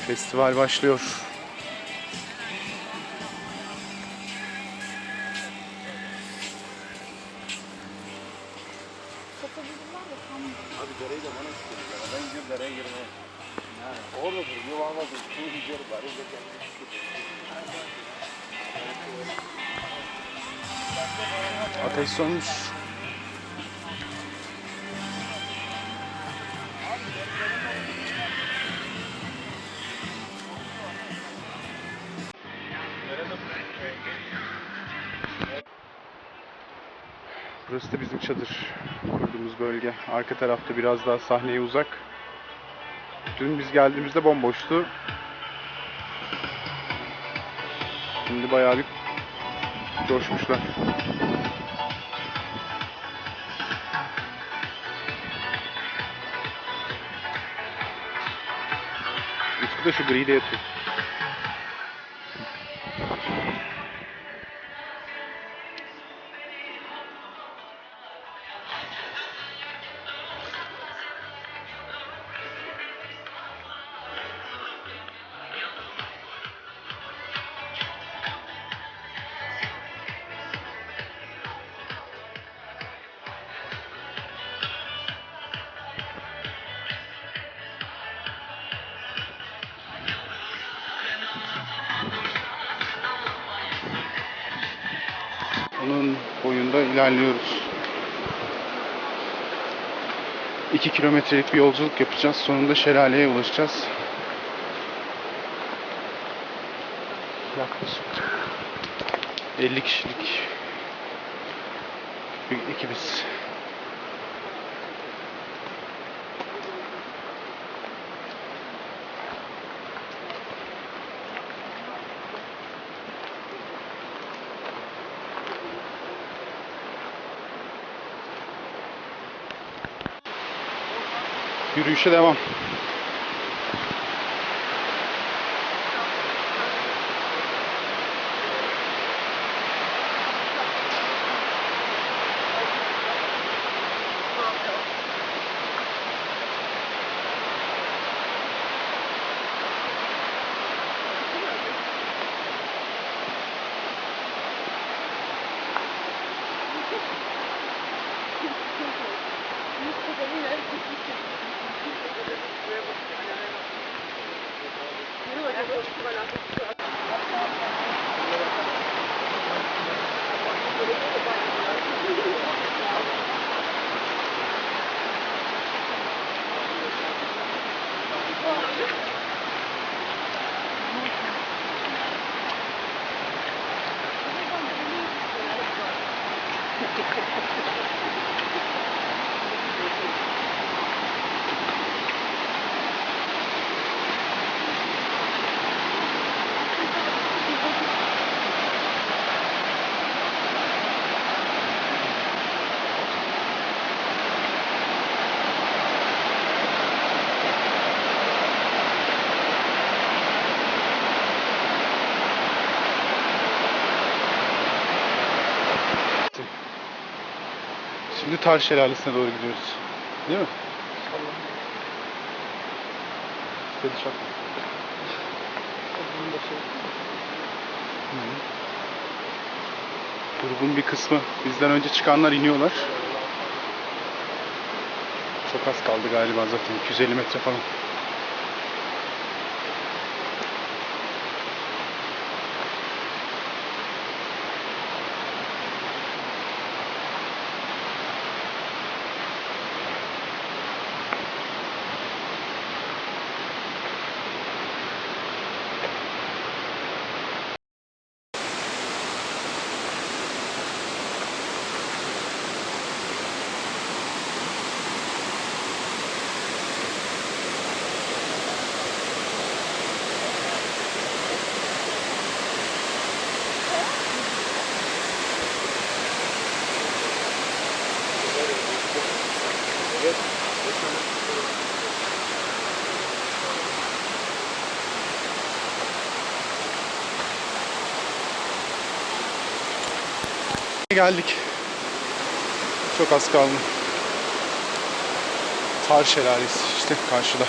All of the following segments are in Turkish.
Festival başlıyor. Abi dereyi de bana istiyorlar. Ben gidiyorum dereye girmeye. Oradadır, yuvarladır. Şunu gidiyorum bari. Ateş sönmüş. Burası da bizim çadır kurduğumuz bölge. Arka tarafta biraz daha sahneye uzak. Dün biz geldiğimizde bomboştu. Şimdi bayağı bir coşmuşlar. Utku da şu griyle yatıyor. Onun boyunda ilerliyoruz. 2 kilometrelik bir yolculuk yapacağız. Sonunda şelaleye ulaşacağız. Yaklaşık 50 kişilik bir ekibiz. Yürüyüşe devam. Şimdi Tar Şelalesi'ne doğru gidiyoruz. Değil mi? Çok. Grubun bir kısmı bizden önce çıkanlar iniyorlar. Çok az kaldı galiba zaten 250 metre falan. Geldik. Çok az kaldı. Tar Şelalesi işte karşıda.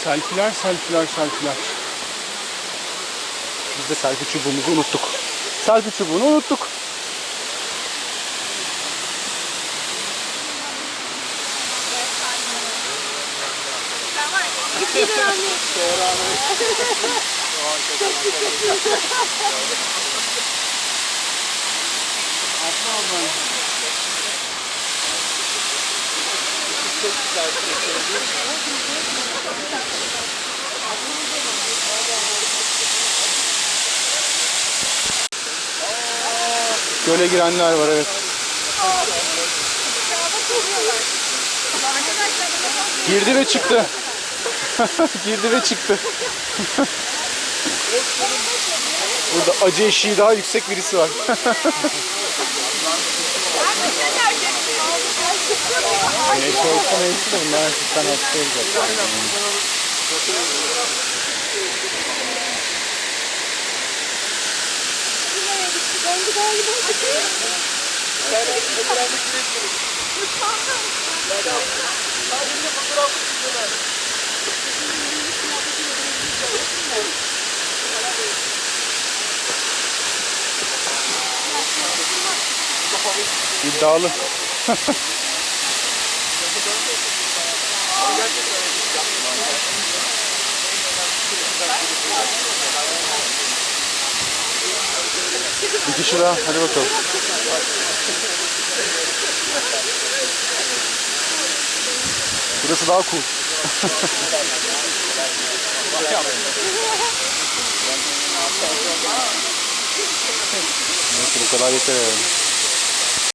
Selfiler, selfiler, selfiler. Biz de selfie çubuğumuzu unuttuk. Selfie çubuğunu unuttuk. Göle girenler var, evet. Girdi ve çıktı. Girdi ve çıktı. Burada acı eşiği daha yüksek birisi var. Güneş olsa neyse de bunlar hafiften hasta olacak. İddialı. Bir kişi daha, hadi bakalım. Burası daha cool. Neyse, bu kadar yeter yani.